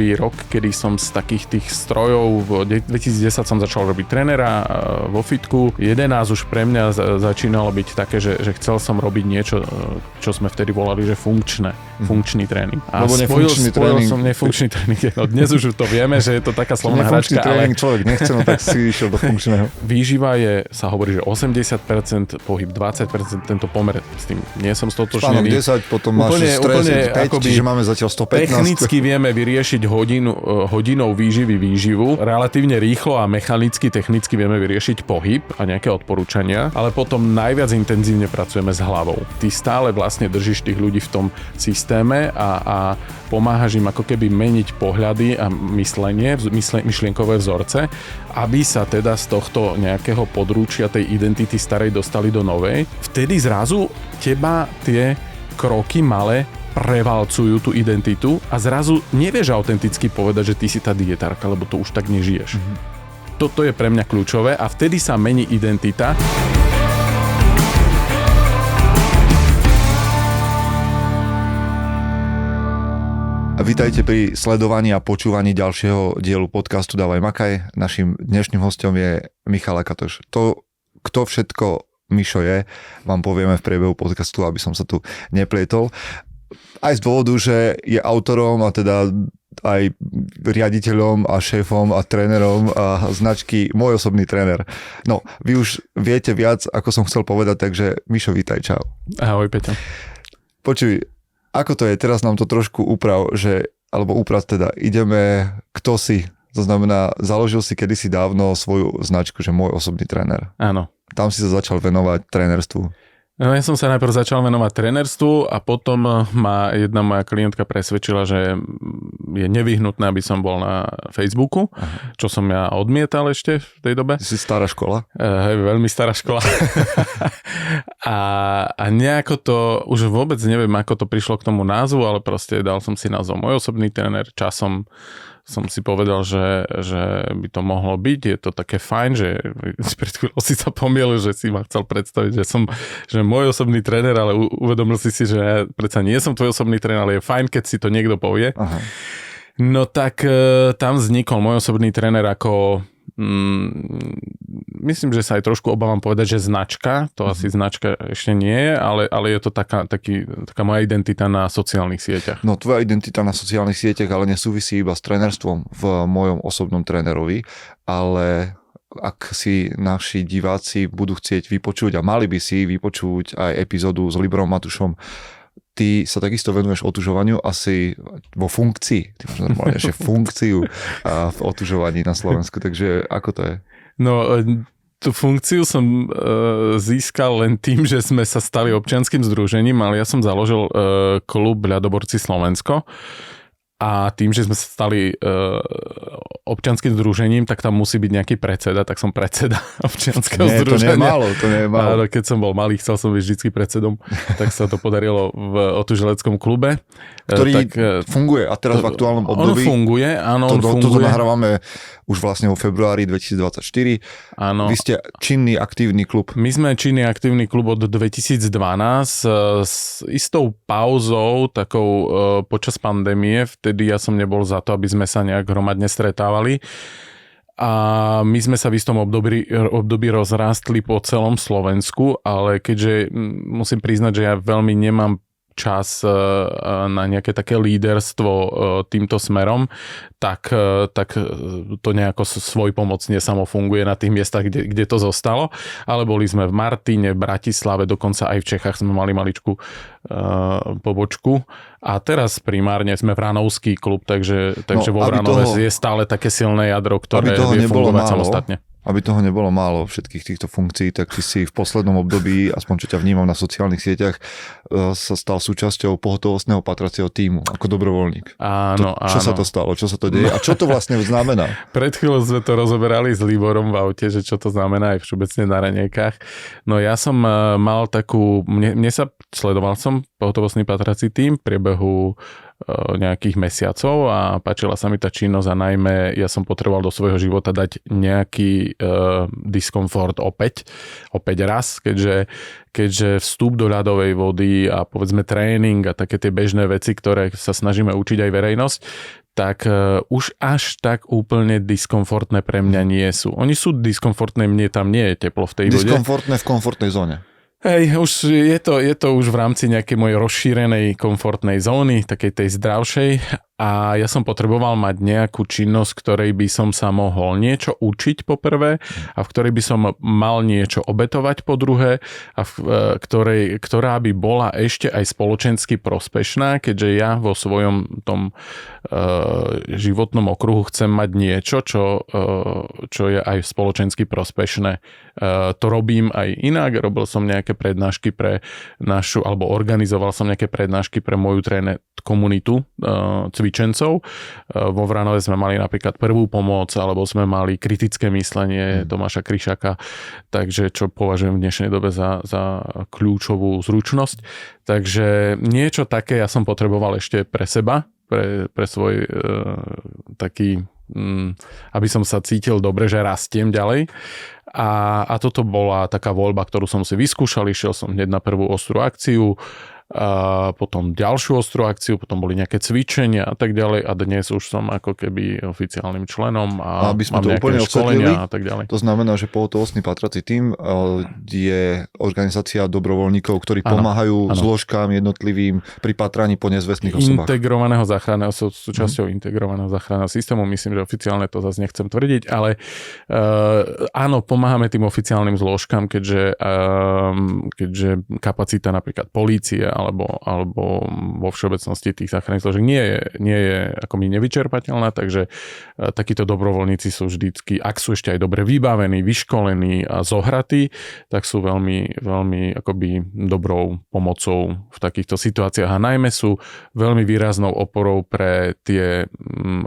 prvý rok, kedy som z takých tých strojov, v 2010 som začal robiť trénera vo fitku, 11 už pre mňa začínalo byť také, že chcel som robiť niečo, čo sme vtedy volali, že funkčný tréning. A spojil som nefunkčný tréning. No dnes už to vieme, že je to taká slovná hračka, ale človek nechce, no tak si išiel do funkčného. Výživa sa hovorí, že 80%, pohyb 20%, tento pomer s tým nie som stotočnený. Spánok 10, potom máš stres 5, čiže máme zatiaľ 115. Technicky vieme vyriešiť hodinou výživu. Relatívne rýchlo a mechanicky, technicky vieme vyriešiť pohyb a nejaké odporúčania, ale potom najviac intenzívne pracujeme s hlavou. Ty stále vlastne držíš tých ľudí v tom systéme a pomáhaš im ako keby meniť pohľady a myslenie, myšlienkové vzorce, aby sa teda z tohto nejakého područia tej identity starej dostali do novej. Vtedy zrazu teba tie kroky malé prevalcujú tú identitu a zrazu nevieš autenticky povedať, že ty si tá dietárka, lebo to už tak nežiješ. Toto je pre mňa kľúčové a vtedy sa mení identita. Vítajte pri sledovaní a počúvaní ďalšieho dielu podcastu Dávaj Makaj. Naším dnešným hostom je Michal Akatoš. To, kto všetko Mišo je, vám povieme v priebehu podcastu, aby som sa tu neplietol. Aj z dôvodu, že je autorom a teda aj riaditeľom a šéfom a trénerom a značky Môj osobný tréner. No, vy už viete viac, ako som chcel povedať, takže Mišo, vítaj, čau. Ahoj, Peťo. Počuj, ako to je? Teraz nám to trošku uprav, teda ideme, kto si? To znamená, založil si kedysi dávno svoju značku, že Môj osobný tréner. Áno. Tam si sa začal venovať trénerstvu. No, ja som sa najprv začal venovať trénerstvu a potom ma jedna moja klientka presvedčila, že je nevyhnutné, aby som bol na Facebooku, čo som ja odmietal ešte v tej dobe. Ty si stará škola? Veľmi stará škola. a nejako to, už vôbec neviem, ako to prišlo k tomu názvu, ale proste dal som si názov Môj osobný tréner. Časom som si povedal, že by to mohlo byť. Je to také fajn, že pred chvíľou si sa pomielil, že si ma chcel predstaviť, že môj osobný tréner, ale uvedomil si, že ja predsa nie som tvoj osobný tréner, ale je fajn, keď si to niekto povie. Aha. No tak tam vznikol Môj osobný tréner ako myslím, že sa aj trošku obávam povedať, že značka, to asi značka ešte nie je, ale je to taká moja identita na sociálnych sieťach. No tvoja identita na sociálnych sieťach ale nesúvisí iba s trénerstvom v Mojom osobnom trénerovi, ale ak si naši diváci budú chcieť vypočuť a mali by si vypočuť aj epizódu s Liborom Matušom, ty sa takisto venuješ otužovaniu asi vo funkcii. Ty máš normálne, že funkciu v otužovaní na Slovensku, takže ako to je? No, tú funkciu som získal len tým, že sme sa stali občianskym združením, ale ja som založil klub Ľadoborci Slovensko. A tým, že sme sa stali občianskym združením, tak tam musí byť nejaký predseda, tak som predseda občianskeho združenia. To nie je málo. Keď som bol malý, chcel som byť vždycky predsedom, tak sa to podarilo v otuželeckom klube. Ktorý funguje a teraz v aktuálnom období. On funguje, áno, on funguje. Toto nahrávame už vlastne vo februári 2024. Áno. Vy ste činný, aktívny klub. My sme činný, aktívny klub od 2012 s istou pauzou, takou počas pandémie. Vtedy ja som nebol za to, aby sme sa nejak hromadne stretávali. A my sme sa v istom období rozrástli po celom Slovensku, ale keďže musím priznať, že ja veľmi nemám čas na nejaké také líderstvo týmto smerom, tak to nejako svojpomocne samo funguje na tých miestach, kde to zostalo. Ale boli sme v Martine, v Bratislave, dokonca aj v Čechách sme mali maličku pobočku. A teraz primárne sme v Ranovský klub, takže vo Vranove je stále také silné jadro, ktoré vie fungovať samostatne. Aby toho nebolo málo všetkých týchto funkcií, tak ty si v poslednom období, aspoň čo ťa vnímam na sociálnych sieťach, sa stal súčasťou pohotovostného patracieho tímu ako dobrovoľník. Áno. Čo sa to stalo? Čo sa to deje? A čo to vlastne znamená? Pred chvíľou sme to rozoberali s Liborom v aute, že čo to znamená aj všeobecne na raňajkách. No ja som mal sledoval som pohotovostný patrací tím v priebehu nejakých mesiacov a páčila sa mi tá činnosť a najmä ja som potreboval do svojho života dať nejaký diskomfort opäť raz, keďže vstup do ľadovej vody a povedzme tréning a také tie bežné veci, ktoré sa snažíme učiť aj verejnosť, tak už až tak úplne diskomfortné pre mňa nie sú. Oni sú diskomfortné, mne tam nie je teplo v tej vode. Diskomfortné v komfortnej zóne. Hej, už je to už v rámci nejakej mojej rozšírenej komfortnej zóny, takej tej zdravšej a ja som potreboval mať nejakú činnosť, ktorej by som sa mohol niečo učiť po prvé a v ktorej by som mal niečo obetovať po druhé a ktorá by bola ešte aj spoločensky prospešná, keďže ja vo svojom tom životnom okruhu chcem mať niečo, čo je aj spoločensky prospešné. To robím aj inak, robil som nejaké prednášky pre našu, alebo organizoval som nejaké prednášky pre moju komunitu cvičencov. Vo Vranove sme mali napríklad prvú pomoc, alebo sme mali kritické myslenie Tomáša Kryšaka, takže čo považujem v dnešnej dobe za kľúčovú zručnosť. Takže niečo také ja som potreboval ešte pre seba, pre svoj taký, aby som sa cítil dobre, že rastiem ďalej. A toto bola taká voľba, ktorú som si vyskúšal, išiel som hneď na prvú ostrú akciu, a potom ďalšiu ostrú akciu, potom boli nejaké cvičenia a tak ďalej a dnes už som ako keby oficiálnym členom a aby sme mám to nejaké úplne školenia a tak ďalej. To znamená, že pohotovostný patrací tím je organizácia dobrovoľníkov, ktorí pomáhajú zložkám jednotlivým pri patraní po nezvestných osobách. Integrovaného záchranného, súčasťou integrovaného záchranného systému, myslím, že oficiálne to zase nechcem tvrdiť, ale áno, pomáhame tým oficiálnym zložkám, keďže kapacita napríklad polície alebo vo všeobecnosti tých záchranných zložiek nie je ako mi nevyčerpateľná, takže takíto dobrovoľníci sú vždycky, ak sú ešte aj dobre vybavení, vyškolení a zohratí, tak sú veľmi, veľmi akoby dobrou pomocou v takýchto situáciách a najmä sú veľmi výraznou oporou pre tie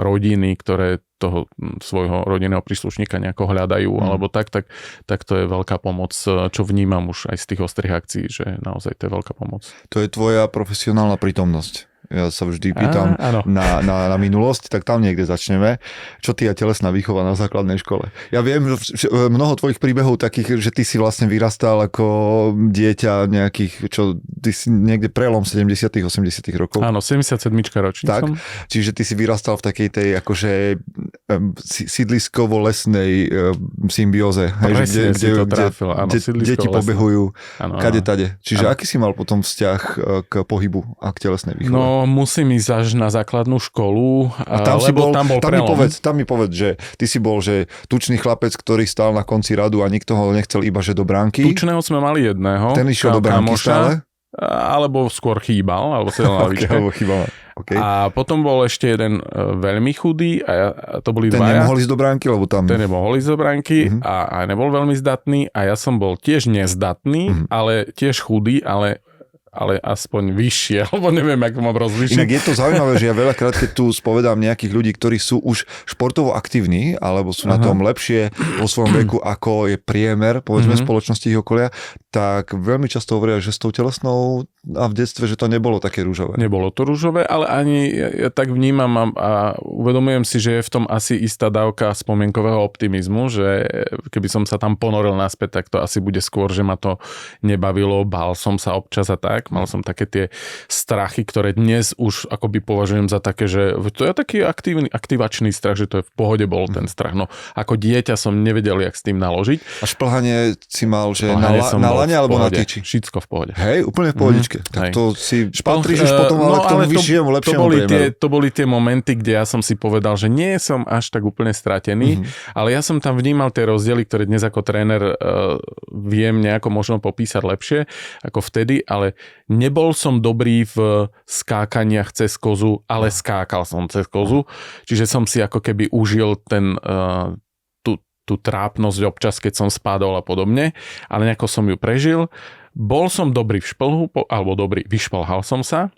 rodiny, ktoré toho svojho rodinného príslušníka nejako hľadajú, alebo tak to je veľká pomoc, čo vnímam už aj z tých ostrých akcií, že naozaj to je veľká pomoc. To je tvoja profesionálna prítomnosť. Ja sa vždy pýtam na minulosť, tak tam niekde začneme. Čo ty a telesná výchova na základnej škole? Ja viem, že mnoho tvojich príbehov takých, že ty si vlastne vyrastal ako dieťa nejakých, čo ty si niekde prelom 70 80 rokov. Áno, 77 ročník tak, som. Čiže ty si vyrastal v takej tej akože sídliskovo-lesnej symbióze. Presne si to trafil. Áno, deti pobehujú kade tade. Čiže aký si mal potom vzťah k pohybu a k telesnej výchove? No, musím ísť až na základnú školu, a tam lebo tam bol prelom. Tam mi povedz, že ty si bol, že tučný chlapec, ktorý stál na konci radu a nikto ho nechcel iba, že do bránky. Tučného sme mali jedného. Ten išiel do bránky stále? Alebo skôr chýbal, alebo sedel na lavičke. Okay. A potom bol ešte jeden veľmi chudý a to boli dvaja. Ten nemohol ísť do bránky a nebol veľmi zdatný a ja som bol tiež nezdatný, ale tiež chudý, ale aspoň vyššie, alebo neviem, ako mám rozlišiť. Inak je to zaujímavé, že ja veľakrát, keď tu spovedám nejakých ľudí, ktorí sú už športovo aktívni, alebo sú na tom lepšie vo svojom veku, ako je priemer, povedzme, spoločnosti ich okolia, tak veľmi často hovoria, že s tou telesnou a v detstve, že to nebolo také ružové. Nebolo to ružové, ale ani ja tak vnímam a uvedomujem si, že je v tom asi istá dávka spomienkového optimizmu, že keby som sa tam ponoril naspäť, tak to asi bude skôr, že ma to nebavilo, bál som sa občas a tak. Mal som také tie strachy, ktoré dnes už akoby považujem za také, že to je taký aktivačný strach, že to je v pohode bol ten strach. No ako dieťa som nevedel, jak s tým naložiť. A šplhanie si mal, že na lane alebo na tyči? Všetko v pohode. Hej, úplne v pohodičke. Tak to si patríš už potom ale k tomu vyššiemu, lepšiemu priemeru. To boli tie momenty, kde ja som si povedal, že nie som až tak úplne stratený, ale ja som tam vnímal tie rozdiely, ktoré dnes ako tréner viem nejako možno popísať lepšie ako vtedy, ale nebol som dobrý v skákaniach cez kozu, ale skákal som cez kozu, čiže som si ako keby užil tú trápnosť občas, keď som spadol a podobne, ale nejako som ju prežil. Bol som dobrý v šplhu, alebo vyšplhal som sa,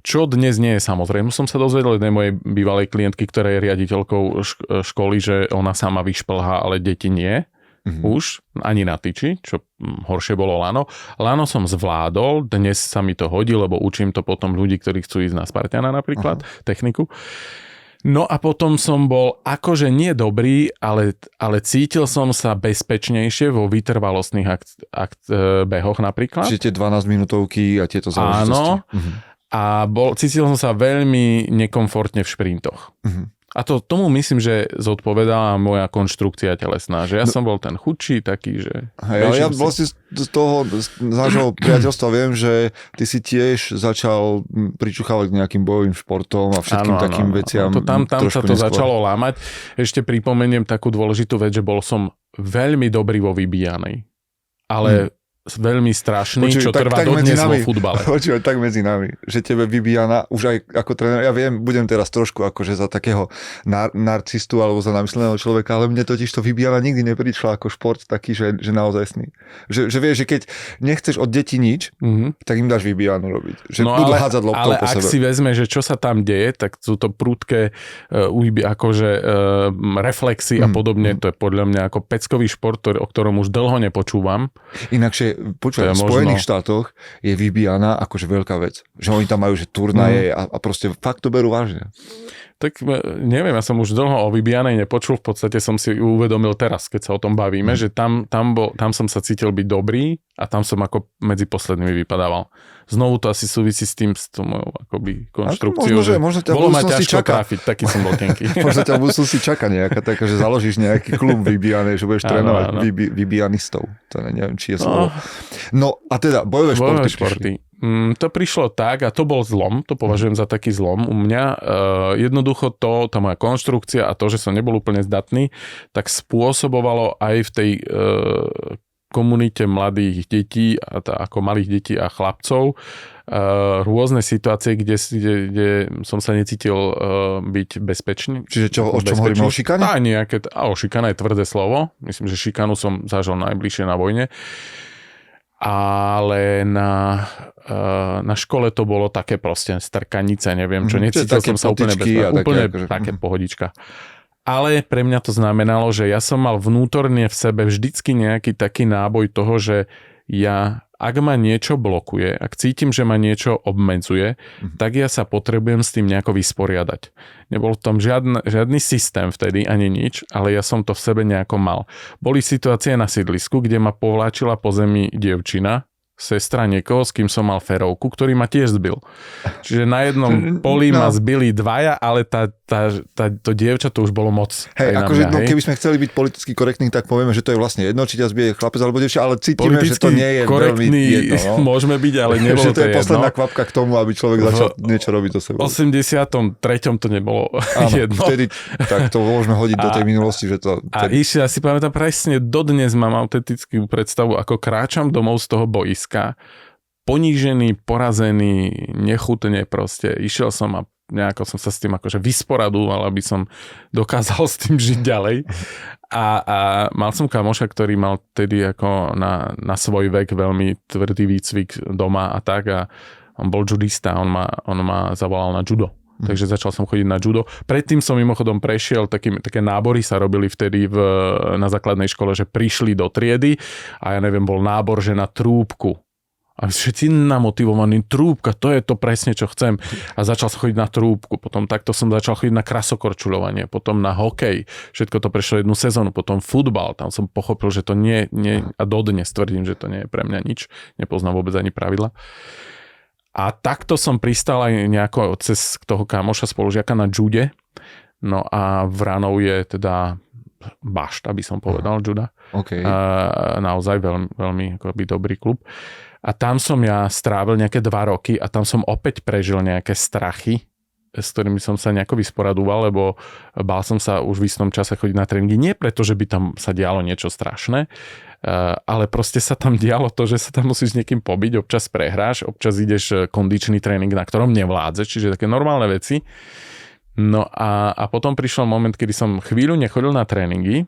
čo dnes nie je samozrejme. Som sa dozvedel jednej mojej bývalej klientky, ktorá je riaditeľkou školy, že ona sama vyšplhá, ale deti nie. už, ani na tyči, čo horšie bolo Lano. Lano som zvládol, dnes sa mi to hodí, lebo učím to potom ľudí, ktorí chcú ísť na Spartana napríklad, techniku. No a potom som bol akože nie dobrý, ale cítil som sa bezpečnejšie vo vytrvalostných behoch napríklad. Čiže tie 12 minútovky a tieto záležitosti. Áno. A cítil som sa veľmi nekomfortne v šprintoch. A tomu myslím, že zodpovedala moja konštrukcia telesná, že ja som bol ten chudší taký, že... Ja vlastne z toho nášho priateľstva viem, že ty si tiež začal pričuchávať k nejakým bojovým športom a všetkým takým veciam. Tam sa to začalo lámať. Ešte pripomeniem takú dôležitú vec, že bol som veľmi dobrý vo vybíjanej. Ale veľmi strašný, čo trvá dodnes vo futbale. Počúvaj, tak medzi nami, že tebe vybíjana, už aj ako tréner, ja viem, budem teraz trošku akože za takého narcistu alebo za namysleného človeka, ale mne totiž to vybíjana nikdy neprišla ako šport taký, že naozajstný. Že vieš, že keď nechceš od detí nič, tak im dáš vybíjanu robiť. Že budú hádzať loptou po sebe. Ale ak si vezme, že čo sa tam deje, tak sú to prudké akože reflexy a podobne, to je podľa mňa ako peckový šport, o ktorom už dlho nepočúvam. Inakšie počúvaj, v Spojených štátoch je vybíjana akože veľká vec. Že oni tam majú že turnaje a proste fakt to berú vážne. Tak neviem, ja som už dlho o vybíjanej nepočul, v podstate som si uvedomil teraz, keď sa o tom bavíme, že tam som sa cítil byť dobrý a tam som ako medzi poslednými vypadával. Znovu to asi súvisí s tým, s tou mojou akoby konštrukciou, možno ťa bolo ma ťažko čaká. trafiť, taký som bol tenký. Možno ťa v budúcnosti čaká nejaká taká, že založíš nejaký klub vybíjanej, že budeš trénovať vybíjanistov. To neviem, či je slovo. No a teda, bojové športy. To prišlo tak a to bol zlom, to považujem za taký zlom u mňa. Jednoducho tá moja konštrukcia a to, že som nebol úplne zdatný, tak spôsobovalo aj v tej komunite mladých detí, ako malých detí a chlapcov, rôzne situácie, kde som sa necítil byť bezpečný. Čiže o čom hovoríme? O šikane? Šikana je tvrdé slovo. Myslím, že šikanu som zažil najbližšie na vojne. Ale na škole to bolo také proste strkanice, neviem čo, necítil som sa úplne také pohodička. Ale pre mňa to znamenalo, že ja som mal vnútorne v sebe vždycky nejaký taký náboj toho, že ak ma niečo blokuje, ak cítim, že ma niečo obmedzuje, tak ja sa potrebujem s tým nejako vysporiadať. Nebol v tom žiadny systém vtedy, ani nič, ale ja som to v sebe nejako mal. Boli situácie na sídlisku, kde ma povláčila po zemi dievčina, sestra niekoho, s kým som mal ferovku, ktorý ma tiež zbil. Čiže na jednom poli ma zbili dvaja, ale to dievča to už bolo moc. Hej, akože keby sme chceli byť politicky korektní, tak povieme, že to je vlastne jedno, či ťa zbije chlapec alebo dievča, ale cítime, že to nie je veľmi jedno. No? Môžeme byť, ale nebolo to jedno. To je posledná kvapka k tomu, aby človek začal niečo robiť do seba. V 83. to nebolo jedno. Vtedy, tak to môžeme hodiť do tej minulosti, že to... A ja si pamätám presne, dodnes mám autentickú predstavu, ako kráčam domov z toho boiska, ponížený, porazený, nechutne proste. Išiel som a nejako som sa s tým akože vysporadoval, aby som dokázal s tým žiť ďalej. A mal som kamoša, ktorý mal tedy ako na svoj vek veľmi tvrdý výcvik doma a tak a on bol judista, on ma zavolal na judo. Takže začal som chodiť na judo. Predtým som mimochodom prešiel, také nábory sa robili vtedy na základnej škole, že prišli do triedy a ja neviem, bol nábor, že na trúbku. A všetci namotivovaní, trúbka, to je to presne, čo chcem. A začal som chodiť na trúbku, potom takto som začal chodiť na krasokorčuľovanie, potom na hokej, všetko to prešlo jednu sezónu, potom futbal, tam som pochopil, že to nie a dodnes tvrdím, že to nie je pre mňa nič, nepoznám vôbec ani pravidla. A takto som pristal aj nejako cez toho kamoša spolužiaka na jude. No a Vranov je teda bašta, by som povedal, juda. Okay. Naozaj veľmi, veľmi akoby dobrý klub. A tam som ja strávil nejaké 2 roky a tam som opäť prežil nejaké strachy, s ktorými som sa nejako vysporadoval, lebo bál som sa už v istom čase chodiť na tréningy. Nie preto, že by tam sa dialo niečo strašné, ale proste sa tam dialo to, že sa tam musíš s niekým pobiť, občas prehráš, občas ideš kondičný tréning, na ktorom nevládze, čiže také normálne veci. No a potom prišiel moment, kedy som chvíľu nechodil na tréningy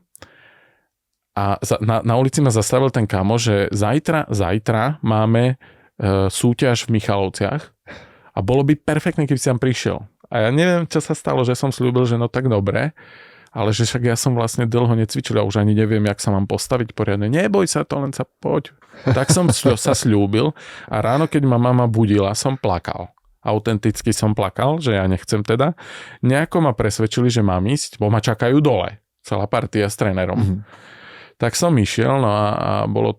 a na ulici ma zastavil ten kamo, že zajtra máme súťaž v Michalovciach a bolo by perfektné, keby si tam prišiel. A ja neviem, čo sa stalo, že som slúbil, že no tak dobre. ale že však ja som vlastne dlho necvičil a už ani neviem, jak sa mám postaviť poriadne. Neboj sa to, len sa poď. Tak som sa sľúbil a ráno, keď ma mama budila, som plakal. Autenticky som plakal, že ja nechcem teda. Nejako ma presvedčili, že mám ísť, bo ma čakajú dole. Celá partia s trénerom. Tak som išiel, no a bolo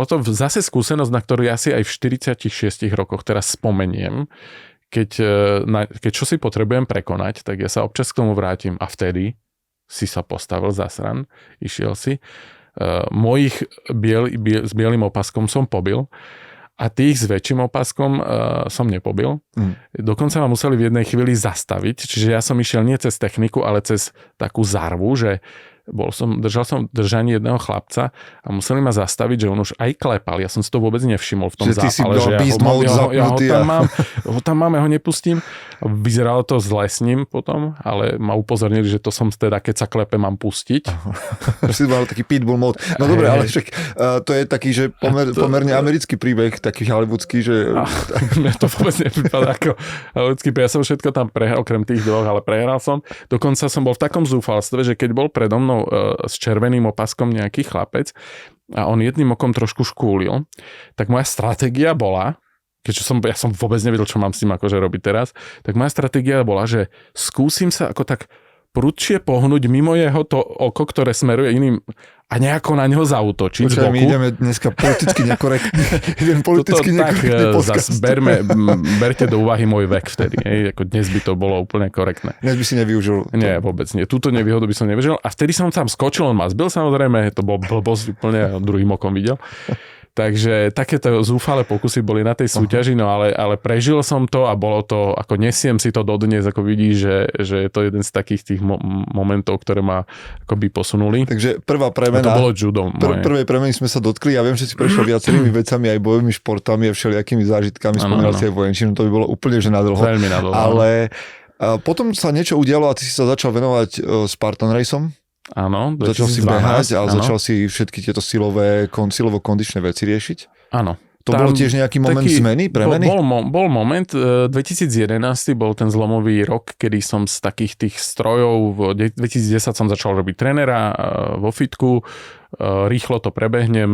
to zase skúsenosť, na ktorú ja si aj v 46 rokoch teraz spomeniem. Keď čo si potrebujem prekonať, tak ja sa občas k tomu vrátim a vtedy si sa postavil zasran, išiel si. Mojich s bielým opaskom som pobil a tých s väčším opaskom som nepobil. Dokonca ma museli v jednej chvíli zastaviť, čiže ja som išiel nie cez techniku, ale cez takú zarvu, že držal som držanie jedného chlapca a museli ma zastaviť, že on už aj klepal. Ja som si to vôbec nevšimol v tom zápale, že ja ho tam mám, ja ho nepustím. Vyzeralo to zle s ním potom, ale ma upozornili, že to som teda, keď sa klepe, mám pustiť. Si mal taký pitbull mode. No dobre, ale však to je taký, že pomerne americký príbeh, taký hollywoodský, že... Mňa to vôbec nepripadá ako hollywoodský príbeh. Ja som všetko tam prehral, okrem tých dvoch, ale prehral som. Dokonca som bol v takom zúfalstve, že keď bol predo mnou s červeným opaskom nejaký chlapec a on jedným okom trošku škúlil, tak moja stratégia bola, keďže ja som vôbec nevedel, čo mám s tým akože robiť teraz, tak moja stratégia bola, že skúsim sa ako tak prudšie pohnúť mimo jeho to oko, ktoré smeruje iným a nejako na neho zaútočiť z boku. My ideme dneska politicky nekorektný. Zas berte do úvahy môj vek vtedy. Ako dnes by to bolo úplne korektné. Dnes by si nevyužil. Nie, vôbec nie. Túto nevýhodu by som nevyužil. A vtedy som tam skočil, on ma zbil samozrejme, to bol blbosť úplne, druhým okom videl. Takže takéto zúfale pokusy boli na tej súťaži, no ale prežil som to a bolo to, ako nesiem si to dodnes, ako vidíš, že je to jeden z takých tých momentov, ktoré ma akoby posunuli. Takže prvá premena. A to bolo judo. Prvej premeny sme sa dotkli. Ja viem, že si prešiel viacerými vecami, aj bojovými športami a všelijakými zážitkami. Spomínal si aj vojenčinu, to by bolo úplne že nadlho. Veľmi nadlho. Ale potom sa niečo udialo a ty si sa začal venovať Spartan Raceom. Áno, 2012. Začal si behať a začal si všetky tieto silovo-kondičné veci riešiť? Áno. To bol tiež nejaký moment zmeny, premeny? Bol moment, 2011 bol ten zlomový rok, kedy som z takých tých strojov, v 2010 som začal robiť trénera vo fitku, rýchlo to prebehnem,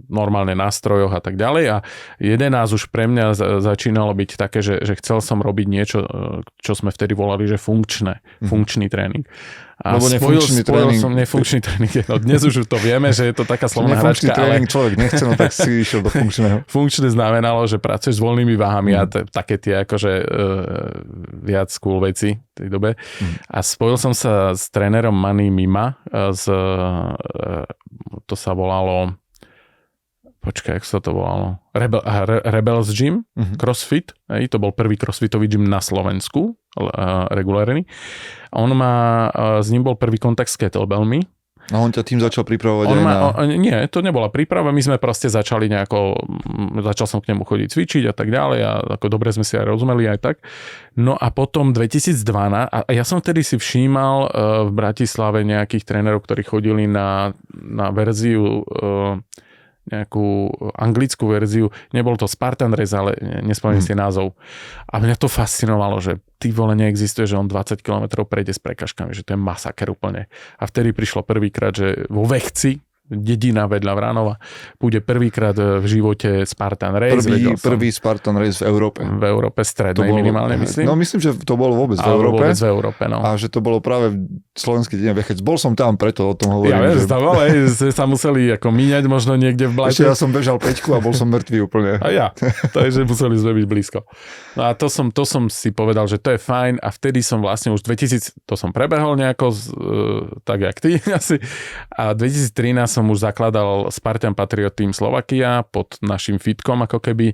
normálne na strojoch a tak ďalej a 11 už pre mňa začínalo byť také, že chcel som robiť niečo, čo sme vtedy volali, že funkčný tréning. A lebo nefunkčný tréning. No dnes už to vieme, že je to taká slovná hračka, ale človek nechce, no tak si išiel do funkčného. Funkčné znamenalo, že pracuješ s voľnými váhami a také tie akože viac cool veci v tej dobe. A spojil som sa s trénerom Manny Mima to sa volalo ako sa to volalo? Rebels Gym, CrossFit. To bol prvý crossfitový gym na Slovensku, regulárny. A s ním bol prvý kontakt s kettlebellmi. A on ťa tým začal pripravovať Nie, to nebola príprava, my sme proste začal som k nemu chodiť cvičiť a tak ďalej a ako dobre sme si aj rozumeli aj tak. No a potom 2012, a ja som vtedy si všímal v Bratislave nejakých trénerov, ktorí chodili na verziu nejakú anglickú verziu, nebol to Spartan Race, ale nespomínam si názov. A mňa to fascinovalo, že ty vole neexistuje, že on 20 km prejde s prekažkami, že to je masaker úplne. A vtedy prišlo prvýkrát, že vo Vechci, dedina vedľa Vránova, bude prvýkrát v živote Spartan Race. Prvý Spartan Race v Európe. V Európe strednej minimálne, myslím. No myslím, že to bolo vôbec v Európe. Vôbec v Európe, no. A že to bolo práve v slovenskej dedine Vechec. Bol som tam, preto o tom hovorím. Ja viem, že sa museli ako míňať možno niekde v blate. Ešte ja som bežal 5 a bol som mŕtvý úplne. A ja, takže museli sme byť blízko. No a to som si povedal, že to je fajn a vtedy som vlastne už 2000, to som prebehol nejako tak jak ty asi. A 2013 som už zakladal Spartan Patriot Team Slovakia pod našim fitkom ako keby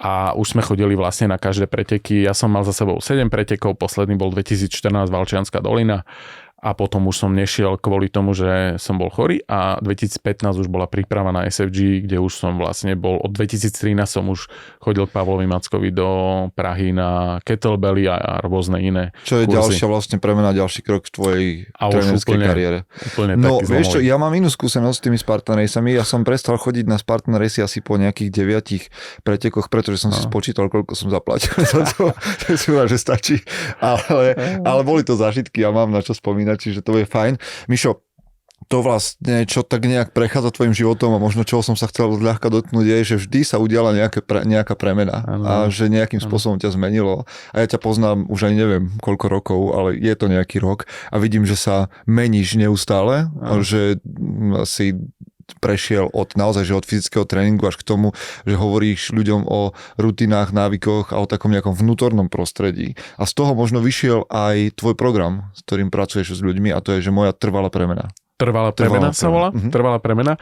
a už sme chodili vlastne na každé preteky. Ja som mal za sebou 7 pretekov, posledný bol 2014 Valčianska dolina a potom už som nešiel kvôli tomu, že som bol chorý a 2015 už bola príprava na SFG, kde už som vlastne bol, od 2013 som už chodil k Pavlovi Mackovi do Prahy na kettlebelly a rôzne iné Čo je kurzy. ďalšia vlastne premena, ďalší krok v tvojej trénerskej kariére. Úplne No taký vieš čo, zlomový. ja mám inú skúsenosť s tými Spartan Racami, ja som prestal chodiť na Spartan Race asi po nejakých 9 pretekoch, pretože som si spočítal, koľko som zaplatil za to, že stačí, ale boli to zážitky a mám na čo spomínať, čiže to je fajn. Mišo, to vlastne, čo tak nejak prechádza tvojim životom a možno čoho som sa chcel ľahko dotknúť je, že vždy sa udiala nejaká premena a že nejakým spôsobom ťa zmenilo a ja ťa poznám už aj neviem koľko rokov, ale je to nejaký rok a vidím, že sa meníš neustále, že si prešiel naozaj že od fyzického tréningu až k tomu, že hovoríš ľuďom o rutinách, návykoch a o takom nejakom vnútornom prostredí. A z toho možno vyšiel aj tvoj program, s ktorým pracuješ s ľuďmi a to je, že moja trvalá premena. Trvalá premena sa volá? Trvalá premena.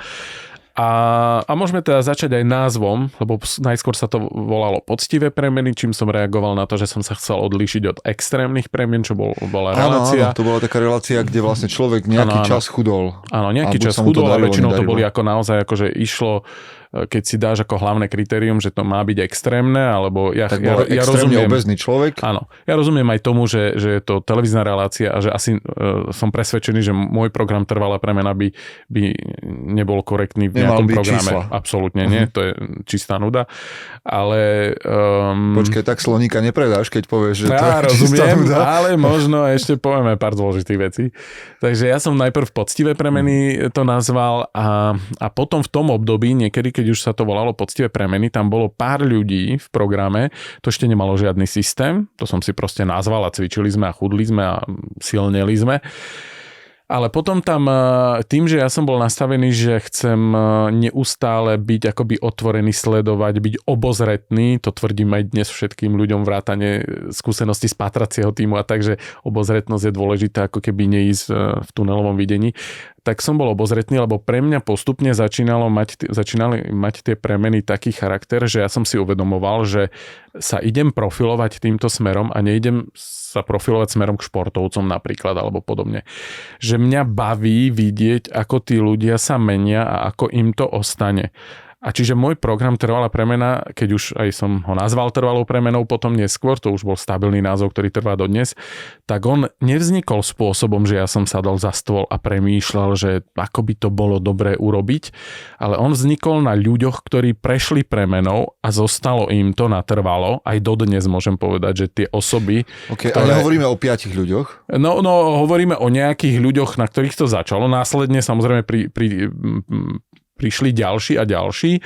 A môžeme teda začať aj názvom, lebo najskôr sa to volalo poctivé premeny, čím som reagoval na to, že som sa chcel odlíšiť od extrémnych premien, čo bola relácia. Áno, to bola taká relácia, kde vlastne človek nejaký čas chudol. Áno, nejaký čas chudol a väčšinou to boli ako naozaj, akože išlo, keď si dáš ako hlavné kritérium, že to má byť extrémne, alebo ja extrémne obezný človek. Áno, ja rozumiem aj tomu, že je to televízna relácia a že asi som presvedčený, že môj program Trvalá premena by nebol korektný v nejakom programe. Čísla. Absolútne nie, to je čistá nuda. Ale... Počkaj, tak sloníka nepredáš, keď povieš, že to je rozumiem, čistá nuda. Ale možno ešte povieme pár dôležitých vecí. Takže ja som najprv poctivé premeny to nazval a potom v tom období, niekedy, keď už sa to volalo poctivé premeny, tam bolo pár ľudí v programe, to ešte nemalo žiadny systém, to som si proste nazval a cvičili sme a chudli sme a silneli sme. Ale potom tam, tým, že ja som bol nastavený, že chcem neustále byť akoby otvorený, sledovať, byť obozretný, to tvrdím aj dnes všetkým ľuďom vrátane skúsenosti z pátracieho týmu a takže obozretnosť je dôležitá, ako keby neísť v tunelovom videní, tak som bol obozretný, lebo pre mňa postupne začínali mať tie premeny taký charakter, že ja som si uvedomoval, že sa idem profilovať týmto smerom a neidem sa profilovať smerom k športovcom napríklad alebo podobne. Že mňa baví vidieť, ako tí ľudia sa menia a ako im to ostane. A čiže môj program Trvalá premena, keď už aj som ho nazval Trvalou premenou potom neskôr, to už bol stabilný názov, ktorý trvá dodnes, tak on nevznikol spôsobom, že ja som sadol za stôl a premýšľal, že ako by to bolo dobré urobiť, ale on vznikol na ľuďoch, ktorí prešli premenou a zostalo im to natrvalo. Aj dodnes môžem povedať, že tie osoby... Okay, ale nehovoríme o 5 ľuďoch? No, hovoríme o nejakých ľuďoch, na ktorých to začalo. Následne samozrejme prišli ďalší a ďalší,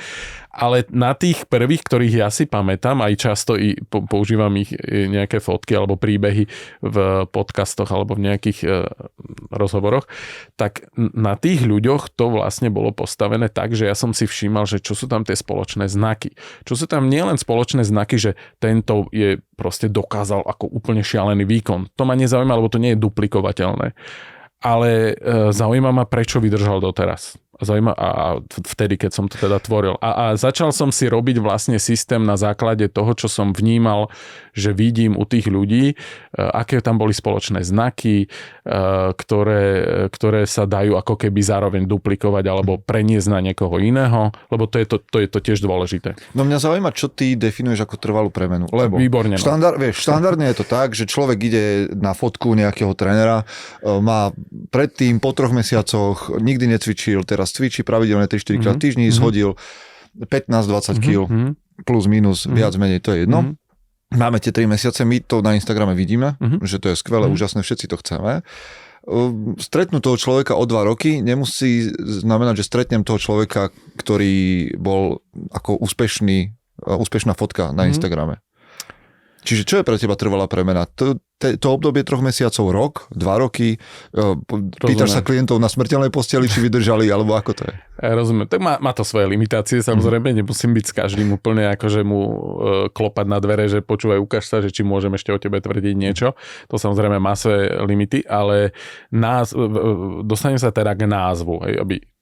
ale na tých prvých, ktorých ja si pamätám, aj často i používam ich nejaké fotky alebo príbehy v podcastoch alebo v nejakých rozhovoroch, tak na tých ľuďoch to vlastne bolo postavené tak, že ja som si všímal, že čo sú tam tie spoločné znaky. Čo sú tam nielen spoločné znaky, že tento je proste dokázal ako úplne šialený výkon. To ma nezaujíma, lebo to nie je duplikovateľné. Ale zaujíma ma, prečo vydržal doteraz. A vtedy, keď som to teda tvoril. A začal som si robiť vlastne systém na základe toho, čo som vnímal, že vidím u tých ľudí, aké tam boli spoločné znaky, ktoré sa dajú ako keby zároveň duplikovať alebo preniesť na niekoho iného, lebo to je to tiež dôležité. No mňa zaujíma, čo ty definuješ ako trvalú premenu. Lebo výborne, štandardne je to tak, že človek ide na fotku nejakého trénera, má predtým po 3 mesiacoch nikdy necvičil, teraz cvičí pravidelne 3-4 krát v týždni, zhodil 15-20 kg plus minus, viac menej, to je jedno. Máme tie 3 mesiace, my to na Instagrame vidíme, že to je skvelé, úžasné, všetci to chceme. Stretnúť toho človeka o 2 roky nemusí znamenať, že stretnem toho človeka, ktorý bol ako úspešná fotka na Instagrame. Čiže čo je pre teba trvalá premena? To obdobie 3 mesiacov, rok, 2 roky, pýtaš sa klientov na smrteľnej posteli, či vydržali, alebo ako to je? Rozumiem. Tak má to svoje limitácie, samozrejme, nemusím byť s každým úplne akože mu klopať na dvere, že počúvaj, ukáž sa, že či môžem ešte o tebe tvrdiť niečo. To samozrejme má svoje limity, ale dostanem sa teda k názvu.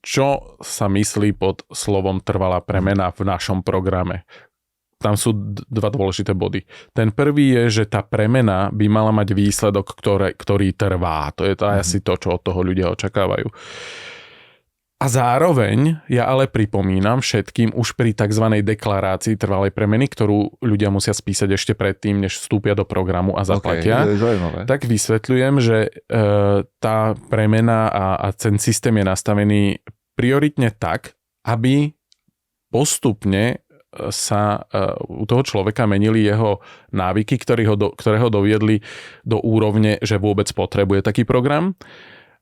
Čo sa myslí pod slovom trvalá premena v našom programe? tam sú dva dôležité body. Ten prvý je, že tá premena by mala mať výsledok, ktorý trvá. To je asi to, čo od toho ľudia očakávajú. A zároveň ja ale pripomínam všetkým už pri tzv. Deklarácii trvalej premeny, ktorú ľudia musia spísať ešte predtým, než vstúpia do programu a zaplatia. Okay, tak vysvetľujem, že tá premena a ten systém je nastavený prioritne tak, aby postupne sa u toho človeka menili jeho návyky, ktoré ho doviedli do úrovne, že vôbec potrebuje taký program.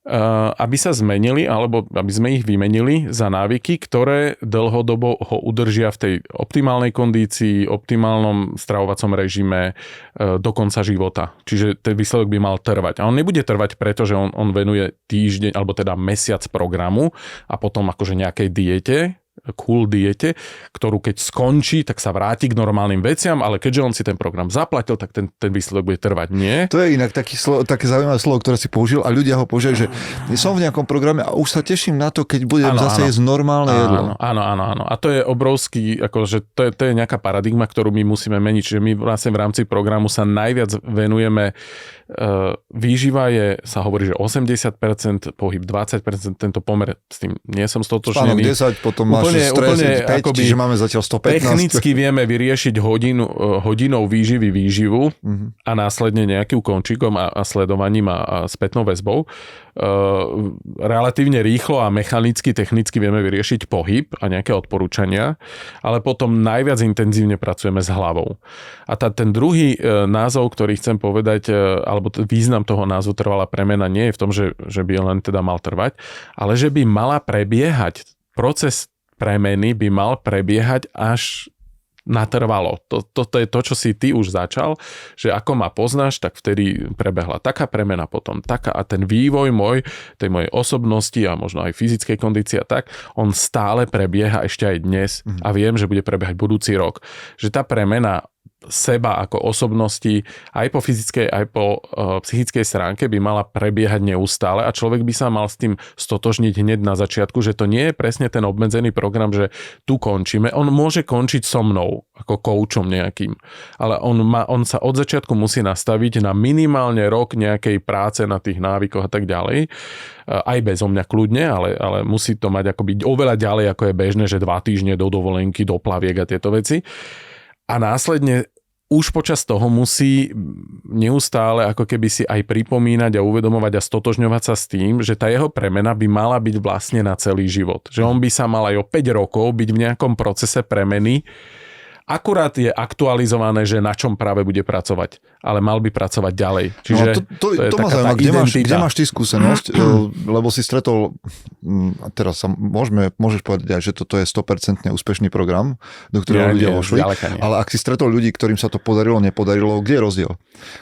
Aby sa zmenili, alebo aby sme ich vymenili za návyky, ktoré dlhodobo ho udržia v tej optimálnej kondícii, optimálnom stravovacom režime do konca života. Čiže ten výsledok by mal trvať. A on nebude trvať, pretože on venuje týždeň, alebo teda mesiac programu a potom akože nejakej diete, cool diete, ktorú keď skončí, tak sa vráti k normálnym veciam, ale keďže on si ten program zaplatil, tak ten výsledok bude trvať. Nie? To je inak také zaujímavé slovo, ktoré si použil a ľudia ho používajú, že som v nejakom programe a už sa teším na to, keď budem zase jesť normálne jedlo. Áno. A to je obrovský, akože to je nejaká paradigma, ktorú my musíme meniť. Čiže my vlastne v rámci programu sa najviac venujeme výživa je, sa hovorí, že 80%, pohyb 20%, tento pomer s tým nie som stotočnený. Spánok 10, potom máš stres 5, akoby, čiže máme zatiaľ 115. Technicky vieme vyriešiť hodinou výživu a následne nejakým končíkom a sledovaním a spätnou väzbou. Relatívne rýchlo a mechanicky, technicky vieme vyriešiť pohyb a nejaké odporúčania, ale potom najviac intenzívne pracujeme s hlavou. A ten druhý názov, ktorý chcem povedať, alebo význam toho názvu trvalá premena nie je v tom, že by len teda mal trvať, ale že by mala prebiehať, proces premeny by mal prebiehať až natrvalo. Toto je to, čo si ty už začal, že ako ma poznáš, tak vtedy prebehla taká premena, potom taká a ten vývoj tej mojej osobnosti a možno aj fyzickej kondície tak, on stále prebieha ešte aj dnes a viem, že bude prebiehať budúci rok. Že tá premena seba ako osobnosti aj po fyzickej, aj po psychickej stránke by mala prebiehať neustále a človek by sa mal s tým stotožniť hneď na začiatku, že to nie je presne ten obmedzený program, že tu končíme. On môže končiť so mnou, ako koučom nejakým, ale on sa od začiatku musí nastaviť na minimálne rok nejakej práce na tých návykoch a tak ďalej. Aj bezo mňa kľudne, ale musí to mať akoby oveľa ďalej, ako je bežné, že 2 týždne do dovolenky, do plaviek a tieto veci. A následne už počas toho musí neustále ako keby si aj pripomínať a uvedomovať a stotožňovať sa s tým, že tá jeho premena by mala byť vlastne na celý život. Že on by sa mal aj o 5 rokov byť v nejakom procese premeny. Akurát je aktualizované, že na čom práve bude pracovať, ale mal by pracovať ďalej. Čiže to ma zaujíma, kde máš ty skúsenosť, lebo si stretol, teraz sa môžeš povedať aj, že toto je 100% úspešný program, do ktorého ľudia vošli, ale ak si stretol ľudí, ktorým sa to podarilo, nepodarilo, kde je rozdiel?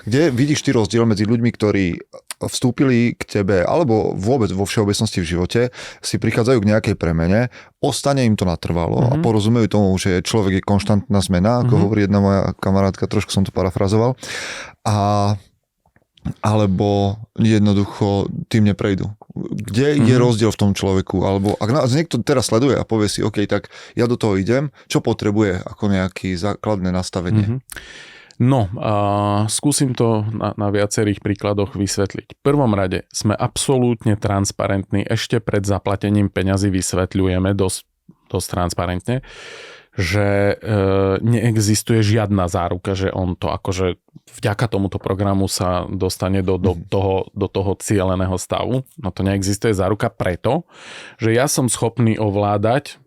Kde vidíš ty rozdiel medzi ľuďmi, ktorí vstúpili k tebe, alebo vôbec vo všeobecnosti v živote, si prichádzajú k nejakej premene, ostane im to natrvalo a porozumejú tomu, že človek je konštantná zmena, ako hovorí jedna moja kamarátka, trošku som to parafrazoval, alebo jednoducho tým neprejdú. Kde je rozdiel v tom človeku? Alebo ak nás niekto teraz sleduje a povie si, OK, tak ja do toho idem, čo potrebuje ako nejaké základné nastavenie? No, skúsim to na viacerých príkladoch vysvetliť. V prvom rade sme absolútne transparentní, ešte pred zaplatením peňazí vysvetľujeme dosť transparentne, že neexistuje žiadna záruka, že on to akože vďaka tomuto programu sa dostane do toho cieleného stavu. No to neexistuje záruka preto, že ja som schopný ovládať,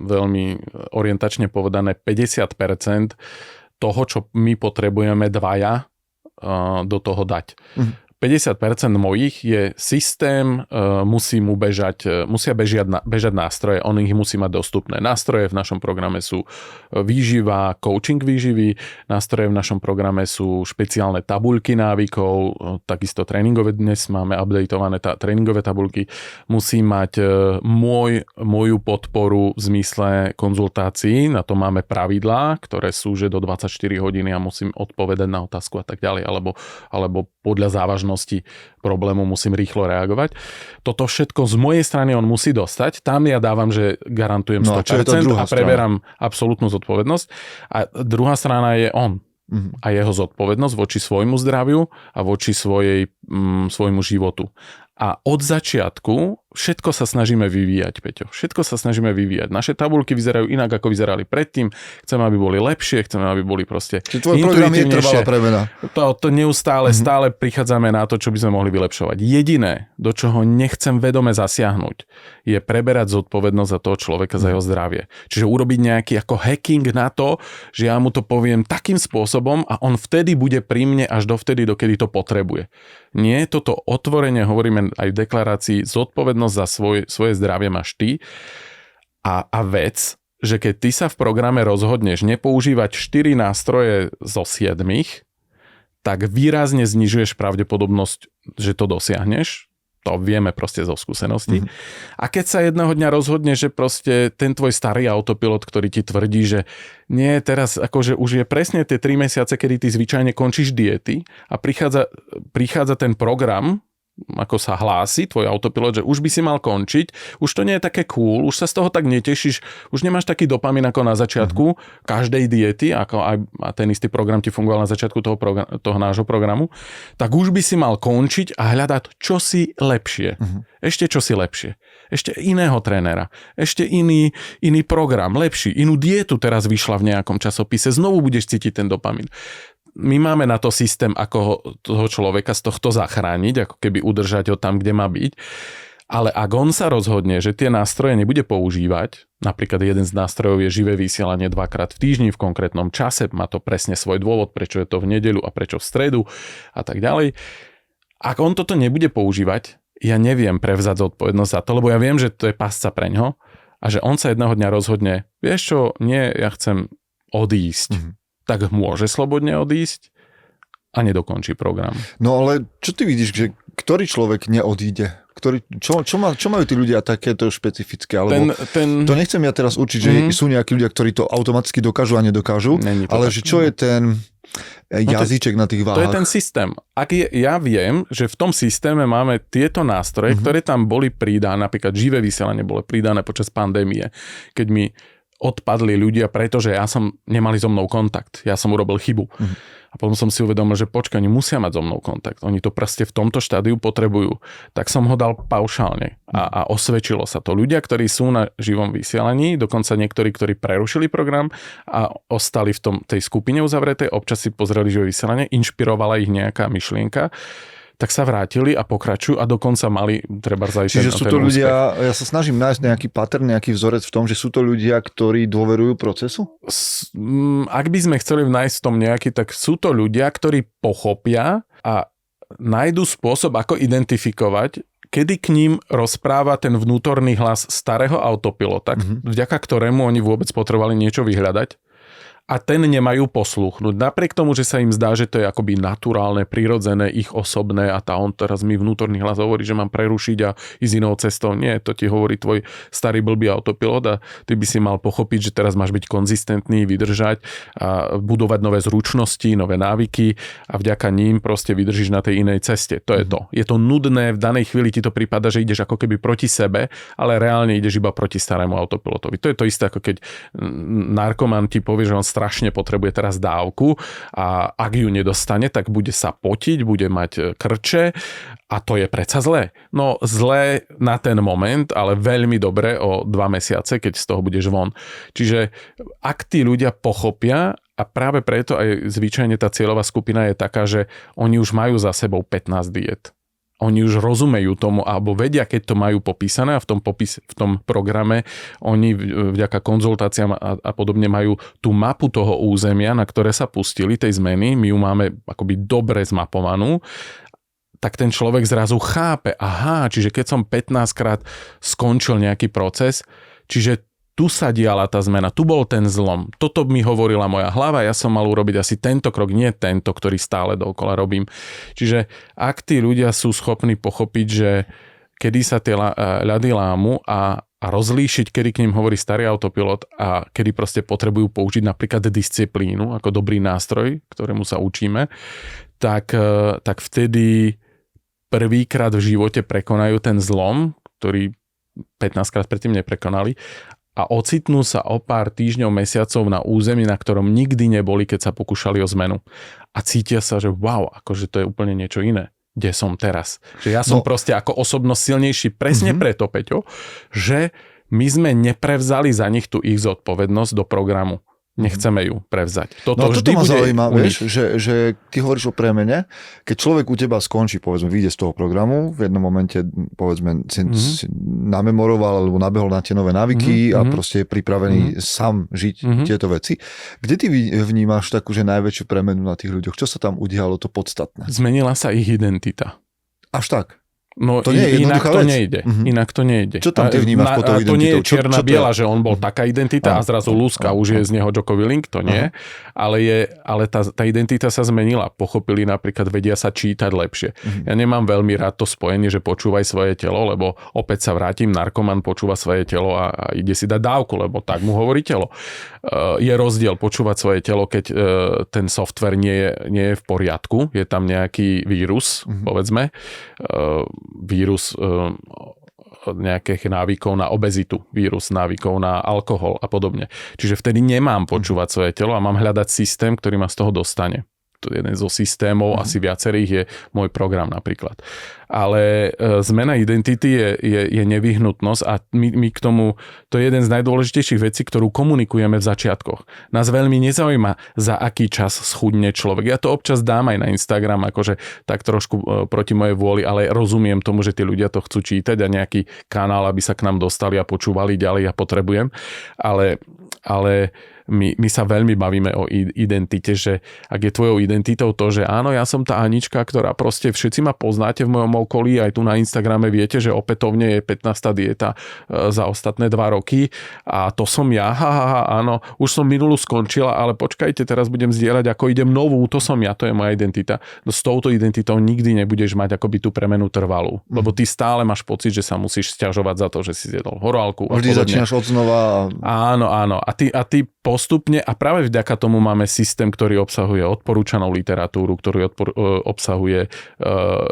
veľmi orientačne povedané, 50% toho, čo my potrebujeme dvaja do toho dať. 50% mojich je systém, musia bežať nástroje, on ich musí mať dostupné. Nástroje v našom programe sú výživa, coaching výživy, nástroje v našom programe sú špeciálne tabuľky návykov, takisto tréningové, dnes máme updateované tréningové tabuľky, musí mať moju podporu v zmysle konzultácií, na to máme pravidlá, ktoré sú, že do 24 hodín ja musím odpovedať na otázku a tak ďalej, alebo podľa závažnosti závažnosti problému musím rýchlo reagovať. Toto všetko z mojej strany on musí dostať. Tam ja dávam, že garantujem 100% a preberám absolútnu zodpovednosť. A druhá strana je on. A jeho zodpovednosť voči svojmu zdraviu a voči svojmu životu. A od začiatku všetko sa snažíme vyvíjať, Peťo. Všetko sa snažíme vyvíjať. Naše tabuľky vyzerajú inak, ako vyzerali predtým. Chceme, aby boli lepšie, chceme, aby boli proste intuitívnejšie. Tvoj program je trvalá premena. To neustále, stále prichádzame na to, čo by sme mohli vylepšovať. Jediné, do čoho nechcem vedome zasiahnuť, je preberať zodpovednosť za toho človeka, za jeho zdravie. Čiže urobiť nejaký ako hacking na to, že ja mu to poviem takým spôsobom a on vtedy bude pri mne až dovtedy, dokedy to potrebuje. Nie, toto otvorenie, hovoríme aj v deklarácii, zodpovednosť za svoje zdravie máš ty a vec, že keď ty sa v programe rozhodneš nepoužívať 4 nástroje zo 7, tak výrazne znižuješ pravdepodobnosť, že to dosiahneš. To vieme proste zo skúseností. A keď sa jedného dňa rozhodne, že proste ten tvoj starý autopilot, ktorý ti tvrdí, že nie, teraz akože už je presne tie 3 mesiace, kedy ty zvyčajne končíš diety a prichádza ten program, ako sa hlási tvoj autopilot, že už by si mal končiť, už to nie je také cool, už sa z toho tak netešíš, už nemáš taký dopamin ako na začiatku každej diety, ako aj ten istý program ti fungoval na začiatku toho nášho programu, tak už by si mal končiť a hľadať čosi lepšie. Ešte čosi lepšie. Ešte iného trénera. Ešte iný program, lepší. Inú dietu teraz vyšla v nejakom časopise, znovu budeš cítiť ten dopamin. My máme na to systém, ako toho človeka z tohto zachrániť, ako keby udržať ho tam, kde má byť. Ale ak on sa rozhodne, že tie nástroje nebude používať, napríklad jeden z nástrojov je živé vysielanie 2-krát v týždni v konkrétnom čase, má to presne svoj dôvod, prečo je to v nedeľu a prečo v stredu a tak ďalej. Ak on toto nebude používať, ja neviem prevzať zodpovednosť za to, lebo ja viem, že to je pasca preňho a že on sa jedného dňa rozhodne, vieš čo, nie, ja chcem odísť. Tak môže slobodne odísť a nedokončí program. No ale čo ty vidíš, že ktorý človek neodíde? Čo majú tí ľudia takéto špecifické? Alebo to nechcem ja teraz učiť, že sú nejakí ľudia, ktorí to automaticky dokážu a nedokážu, ale že čo je ten jazyček na tých váhach? To je ten systém. Ja viem, že v tom systéme máme tieto nástroje, ktoré tam boli pridané, napríklad živé vysielanie bolo pridané počas pandémie, keď mi odpadli ľudia, pretože nemali so mnou kontakt. Ja som urobil chybu. A potom som si uvedomil, že počkaj, oni musia mať so mnou kontakt. Oni to proste v tomto štádiu potrebujú. Tak som ho dal paušálne a osvedčilo sa to. Ľudia, ktorí sú na živom vysielaní, dokonca niektorí, ktorí prerušili program a ostali v tej skupine uzavretej, občas si pozreli živé vysielanie, inšpirovala ich nejaká myšlienka, tak sa vrátili a pokračujú a dokonca mali treba zajsť. Čiže sú to ľudia, ja sa snažím nájsť nejaký pattern, nejaký vzorec v tom, že sú to ľudia, ktorí dôverujú procesu? Ak by sme chceli nájsť v tom nejaký, tak sú to ľudia, ktorí pochopia a nájdu spôsob, ako identifikovať, kedy k ním rozpráva ten vnútorný hlas starého autopilota, vďaka ktorému oni vôbec potrebovali niečo vyhľadať. A ten nemajú poslúchnuť. Napriek tomu, že sa im zdá, že to je akoby naturálne, prirodzené, ich osobné a on teraz mi vnútorný hlas hovorí, že mám prerušiť a ísť inou cestou. Nie, to ti hovorí tvoj starý blbý autopilot a ty by si mal pochopiť, že teraz máš byť konzistentný, vydržať a budovať nové zručnosti, nové návyky a vďaka ním proste vydržíš na tej inej ceste. To je to. Je to nudné, v danej chvíli ti to prípada, že ideš ako keby proti sebe, ale reálne ideš iba proti starému autopilotovi. To je to isté, ako keď narkoman ti povie, že on strašne potrebuje teraz dávku a ak ju nedostane, tak bude sa potiť, bude mať krče a to je predsa zlé. No zlé na ten moment, ale veľmi dobre o 2 mesiace, keď z toho budeš von. Čiže ak tí ľudia pochopia, a práve preto aj zvyčajne tá cieľová skupina je taká, že oni už majú za sebou 15 diet. Oni už rozumejú tomu, alebo vedia, keď to majú popísané a v tom programe oni vďaka konzultáciám a podobne majú tú mapu toho územia, na ktoré sa pustili tej zmeny. My ju máme akoby dobre zmapovanú. Tak ten človek zrazu chápe, aha, čiže keď som 15 krát skončil nejaký proces, čiže tu sa diala tá zmena, tu bol ten zlom. Toto mi hovorila moja hlava, ja som mal urobiť asi tento krok, nie tento, ktorý stále dookola robím. Čiže ak tí ľudia sú schopní pochopiť, že kedy sa tie ľady lámu a rozlíšiť, kedy k ním hovorí starý autopilot a kedy proste potrebujú použiť napríklad disciplínu ako dobrý nástroj, ktorému sa učíme, tak vtedy prvýkrát v živote prekonajú ten zlom, ktorý 15 krát predtým neprekonali a ocitnú sa o pár týždňov, mesiacov na území, na ktorom nikdy neboli, keď sa pokúšali o zmenu. A cítia sa, že wow, akože to je úplne niečo iné. Kde som teraz. Že ja som proste ako osobnosť silnejší presne preto, Peťo, že my sme neprevzali za nich tú ich zodpovednosť do programu. Nechceme ju prevzať. Toto vždy ma bude zaujíma, vieš, že ty hovoríš o premene, keď človek u teba skončí, povedzme, vyjde z toho programu, v jednom momente, povedzme, si namemoroval alebo nabehol na tie nové návyky a proste je pripravený sám žiť tieto veci. Kde ty vnímaš takú, že najväčšiu premenu na tých ľuďoch? Čo sa tam udialo to podstatné? Zmenila sa ich identita. Až tak? No to nie je inak to nejde. Inak to nejde. Čo tam ty vnímaš pod tou identitou? To nie je čierna-biela, že on bol taká identita a zrazu lúska, už je z neho Jocko Willink, to nie. Ale tá identita sa zmenila. Pochopili napríklad, vedia sa čítať lepšie. Ja nemám veľmi rád to spojenie, že počúvaj svoje telo, lebo opäť sa vrátim, narkoman počúva svoje telo a ide si dať dávku, lebo tak mu hovorí telo. Je rozdiel počúvať svoje telo, keď ten software nie je v poriadku, je tam nejaký vírus, povedzme, vírus nejakých návykov na obezitu, vírus návykov na alkohol a podobne. Čiže vtedy nemám počúvať svoje telo a mám hľadať systém, ktorý ma z toho dostane. To je jeden zo systémov, asi viacerých je môj program napríklad. Ale zmena identity je nevyhnutnosť a my k tomu, to je jeden z najdôležitejších vecí, ktorú komunikujeme v začiatkoch. Nás veľmi nezaujíma, za aký čas schudne človek. Ja to občas dám aj na Instagram, akože tak trošku proti mojej vôli, ale rozumiem tomu, že tí ľudia to chcú čítať a nejaký kanál, aby sa k nám dostali a počúvali ďalej, ja potrebujem. Ale my sa veľmi bavíme o identite, že ak je tvojou identitou to, že áno, ja som tá Anička, ktorá proste všetci ma poznáte v mojom okolí, aj tu na Instagrame viete, že opätovne je 15. dieta za ostatné 2 roky a to som ja, áno, už som minulú skončila, ale počkajte, teraz budem zdieľať, ako idem novú, to som ja, to je moja identita. No s touto identitou nikdy nebudeš mať akoby tú premenu trvalú, lebo ty stále máš pocit, že sa musíš sťažovať za to, že si zjedol horálku. Vždy začínaš od znova. Áno. A ty postupne a práve vďaka tomu máme systém, ktorý obsahuje odporúčanú literatúru, ktorý obsahuje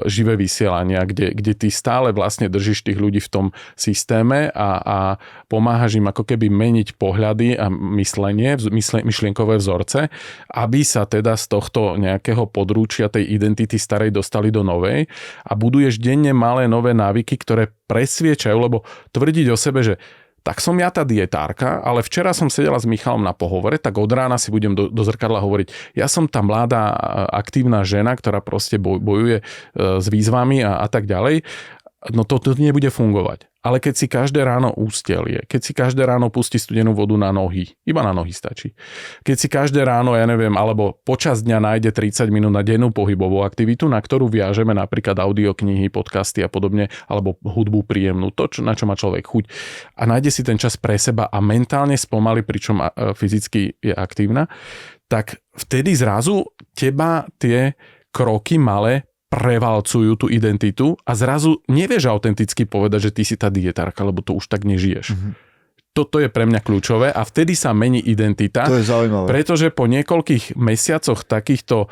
živé vysielania, kde ty stále vlastne držíš tých ľudí v tom systéme a pomáhaš im ako keby meniť pohľady a myslenie, myšlienkové vzorce, aby sa teda z tohto nejakého područia tej identity starej dostali do novej a buduješ denne malé nové návyky, ktoré presviečajú, lebo tvrdiť o sebe, že tak som ja tá dietárka, ale včera som sedela s Michalom na pohovore, tak od rána si budem do zrkadla hovoriť, ja som tá mladá aktívna žena, ktorá proste bojuje s výzvami a tak ďalej. No to nebude fungovať. Ale keď si každé ráno ústelie, keď si každé ráno pustí studenú vodu na nohy, iba na nohy stačí. Keď si každé ráno, ja neviem, alebo počas dňa nájde 30 minút na dennú pohybovú aktivitu, na ktorú viažeme napríklad audioknihy, podcasty a podobne, alebo hudbu príjemnú, to, na čo má človek chuť. A nájde si ten čas pre seba a mentálne spomalí, pričom fyzicky je aktívna, tak vtedy zrazu teba tie kroky malé prevalcujú tú identitu a zrazu nevieš autenticky povedať, že ty si tá dietárka, lebo to už tak nežiješ. Toto je pre mňa kľúčové a vtedy sa mení identita. To je zaujímavé. Pretože po niekoľkých mesiacoch takýchto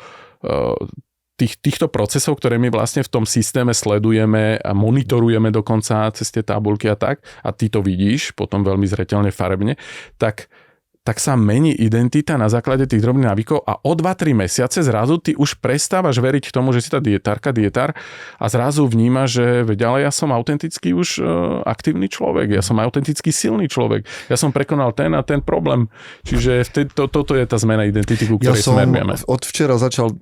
týchto procesov, ktoré my vlastne v tom systéme sledujeme a monitorujeme dokonca cez tie tabuľky a tak, a ty to vidíš potom veľmi zreteľne farebne, tak sa mení identita na základe tých drobných návykov a o 2-3 mesiace zrazu ty už prestávaš veriť tomu, že si tá dietár a zrazu vnímaš, že ale ja som autenticky už aktívny človek, ja som autenticky silný človek, ja som prekonal ten a ten problém. Čiže toto je tá zmena identity, ku ktorej smerujeme. Ja som od včera začal,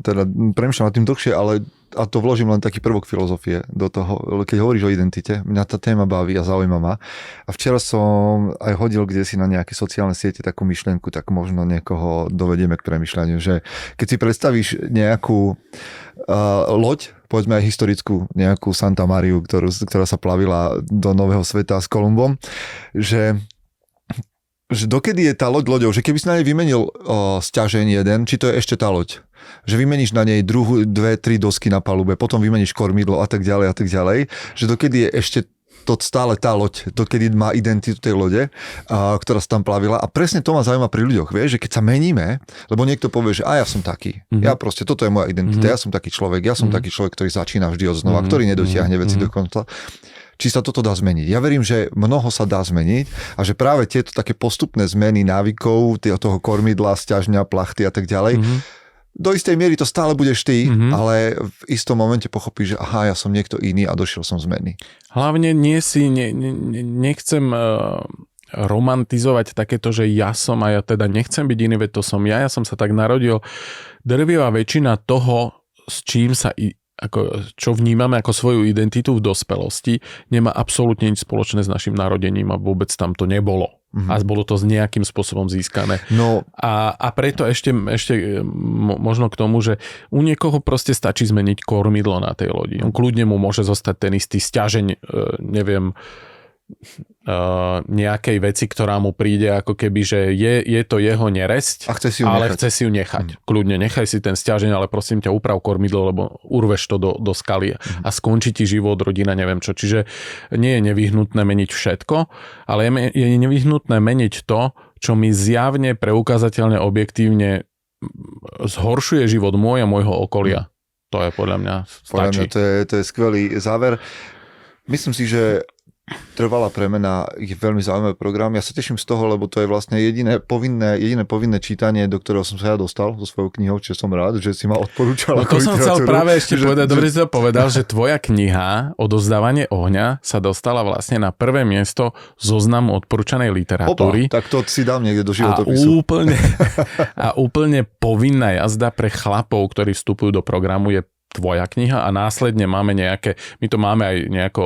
teda premýšľam nad tým dlhšie, ale a to vložím len taký prvok filozofie do toho, keď hovoríš o identite, mňa tá téma baví a zaujíma ma. A včera som aj hodil kdesi na nejaké sociálne siete takú myšlienku, tak možno niekoho dovedieme k premýšľaniu, že keď si predstavíš nejakú loď, povedzme aj historickú, nejakú Santa Mariu, ktorá sa plavila do Nového sveta s Kolumbom, že dokedy je tá loď loďou, že keby si na nej vymenil sťažeň jeden, či to je ešte tá loď, že vymeníš na nej 2-3 dosky na palube, potom vymeníš kormidlo a tak ďalej, že dokedy je ešte to stále tá loď, to kedy má identitu tej lode, ktorá sa tam plavila a presne to ma zaujíma pri ľuďoch, vieš, že keď sa meníme, lebo niekto povie, že ja som taký, ja proste, toto je moja identita, ja som taký človek, ktorý začína vždy od znova, ktorý nedotiahne veci do konca. Či sa toto dá zmeniť. Ja verím, že mnoho sa dá zmeniť a že práve tieto také postupné zmeny návykov, toho kormidla, sťažňa, plachty a tak ďalej, do istej miery to stále budeš ty, ale v istom momente pochopíš, že aha, ja som niekto iný a došiel som zmeny. Hlavne nechcem romantizovať takéto, že ja som a ja teda nechcem byť iný, veď to som ja som sa tak narodil. Drvivá väčšina toho, s čím sa čo vnímame ako svoju identitu v dospelosti, nemá absolútne nič spoločné s našim narodením a vôbec tam to nebolo. A bolo to nejakým spôsobom získané. No. A preto ešte možno k tomu, že u niekoho proste stačí zmeniť kormidlo na tej lodi. On kľudne mu môže zostať ten istý sťažeň, nejakej veci, ktorá mu príde ako keby, že je to jeho neresť, ale chce si ju nechať. Kľudne, nechaj si ten sťažeň, ale prosím ťa, uprav kormidlo, lebo urveš to do skaly a skončí ti život, rodina, neviem čo. Čiže nie je nevyhnutné meniť všetko, ale je nevyhnutné meniť to, čo mi zjavne, preukázateľne, objektívne zhoršuje život môj a môjho okolia. To je podľa mňa stačí. Podľa mňa to je skvelý záver. Myslím si, že Trvalá premena je veľmi zaujímavý program. Ja sa teším z toho, lebo to je vlastne jediné povinné čítanie, do ktorého som sa ja dostal so svojou knihou, čiže som rád, že si ma odporúčal. No to som chcel práve ešte povedať, dobre si to povedal, že tvoja kniha Odovzdávanie ohňa sa dostala vlastne na prvé miesto zoznamu odporúčanej literatúry. Tak to si dám niekde do životopisu. A úplne povinná jazda pre chlapov, ktorí vstupujú do programu, je tvoja kniha a následne máme my to máme aj nejako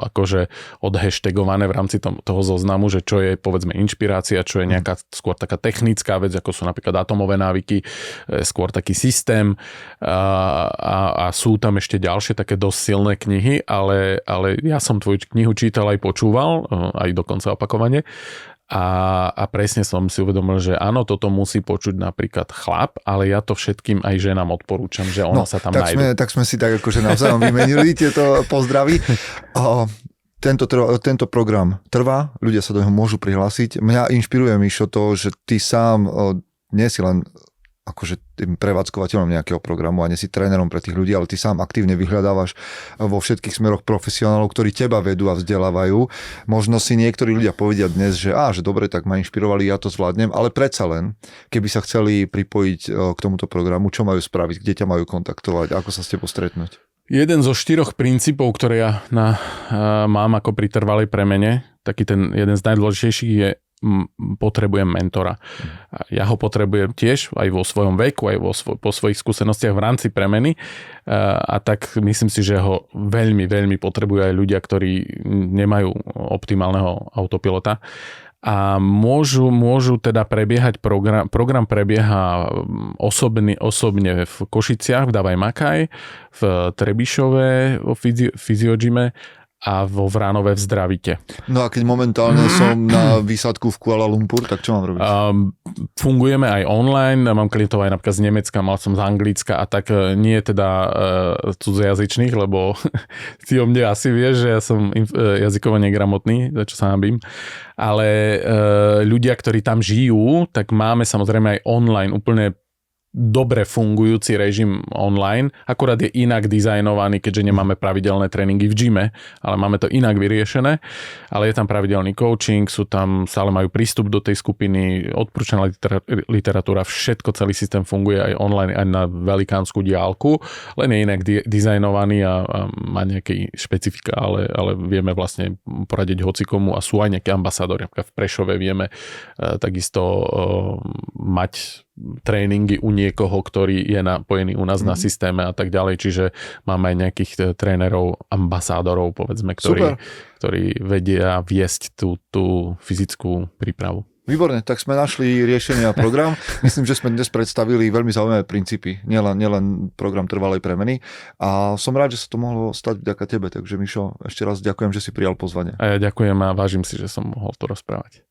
akože odhashtagované v rámci toho zoznamu, že čo je povedzme inšpirácia, čo je nejaká skôr taká technická vec, ako sú napríklad atomové návyky, skôr taký systém a sú tam ešte ďalšie také dosť silné knihy, ale ja som tvoju knihu čítal aj počúval, aj dokonca opakovane. A presne som si uvedomil, že áno, toto musí počuť napríklad chlap, ale ja to všetkým aj ženám odporúčam, že ono sa tam nájde. Tak sme si tak akože navzájom vymenili tieto pozdravy. Tento program trvá, ľudia sa do neho môžu prihlásiť. Mňa inšpiruje, Mišo, to, že ty sám nie si len akože tým prevádzkovateľom nejakého programu a nie si trénerom pre tých ľudí, ale ty sám aktívne vyhľadávaš vo všetkých smeroch profesionálov, ktorí teba vedú a vzdelávajú. Možno si niektorí ľudia povedia dnes, že dobre, tak ma inšpirovali, ja to zvládnem, ale predsa len, keby sa chceli pripojiť k tomuto programu, čo majú spraviť, kde ťa majú kontaktovať, ako sa s tebou stretnúť? Jeden zo 4 princípov, ktoré ja mám ako pri trvalej premene, taký ten jeden z najdôležitejších je potrebujem mentora. Ja ho potrebujem tiež aj vo svojom veku, aj po svojich skúsenostiach v rámci premeny a tak myslím si, že ho veľmi, veľmi potrebujú aj ľudia, ktorí nemajú optimálneho autopilota. A môžu teda prebiehať program prebieha osobne v Košiciach, v Davaj Makaj, v Trebišove, vo Fyziogyme a vo Vránove v Zdravite. No a keď momentálne som na výsadku v Kuala Lumpur, tak čo mám robiť? Fungujeme aj online, mám klientov aj napríklad z Nemecka, mal som z Anglicka a tak nie teda cudzojazyčných, lebo ty o mne asi vieš, že ja som jazykovo negramotný, za čo sa hanbím. Ale ľudia, ktorí tam žijú, tak máme samozrejme aj online úplne dobre fungujúci režim online, akurát je inak dizajnovaný, keďže nemáme pravidelné tréningy v gyme, ale máme to inak vyriešené, ale je tam pravidelný coaching, stále majú prístup do tej skupiny, odporúčaná literatúra, všetko, celý systém funguje aj online, aj na velikánsku diaľku, len je inak dizajnovaný a má nejaké špecifika, ale vieme vlastne poradiť hocikomu a sú aj nejaké ambasádori, napríklad v Prešove vieme takisto mať tréningy u niekoho, ktorý je napojený u nás na systéme a tak ďalej, čiže máme aj nejakých trénerov, ambasádorov, povedzme, ktorí vedia viesť tú fyzickú prípravu. Výborne, tak sme našli riešenie a program. Myslím, že sme dnes predstavili veľmi zaujímavé princípy, nielen program trvalej premeny a som rád, že sa to mohlo stať vďaka tebe, takže Mišo, ešte raz ďakujem, že si prijal pozvanie. A ja ďakujem a vážim si, že som mohol to rozprávať.